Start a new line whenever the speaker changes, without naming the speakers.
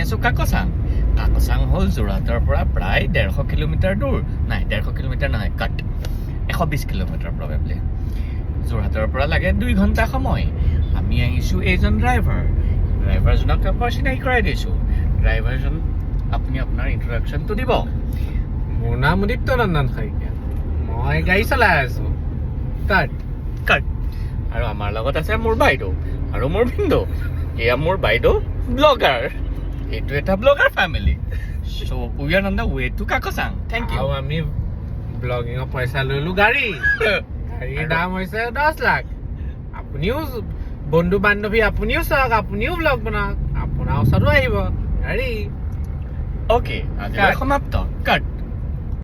আছোঁ কাকচাং। কাকচাং হ'ল যোৰহাটৰ পৰা প্ৰায় 150 কিলোমিটাৰ দূৰ। নাই 150 কিলোমিটাৰ নহয়, কাট 120 কিলোমিটাৰ প্ৰবেবলি। যোৰহাটৰ পৰা লাগে 2 ঘণ্টা সময়। আমি আহিছোঁ এইজন ড্ৰাইভাৰজনক মই চিনাকি কৰাই দিছোঁ। ড্ৰাইভাৰজন আপুনি আপোনাৰ ইন্ট্ৰডাকশ্যনটো দিব।
মোৰ নাম উদিপ্ত নন্দন শইকীয়া, মই গাড়ী চলাই আছোঁ। কাট
আৰু আমাৰ লগত আছে মোৰ বাইদেউ আৰু মোৰ ভিনদেউ। এয়া মোৰ বাইদেউ ব্লগাৰ। এইটো এটা blogger family. So' we are on the way to Kakochang. Thank you.
আৰু আমি ব্লগিঙৰ পইচা লৈলোঁ গাড়ীৰ দাম হৈছে 10 লাখ। আপুনিও বন্ধু বান্ধৱী আপুনিও চাওক, আপুনিও ব্লগ বনাওক, আপোনাৰ ওচৰতো আহিব গাড়ী।
অ'কে, আজিলৈ সমাপ্ত। কাট।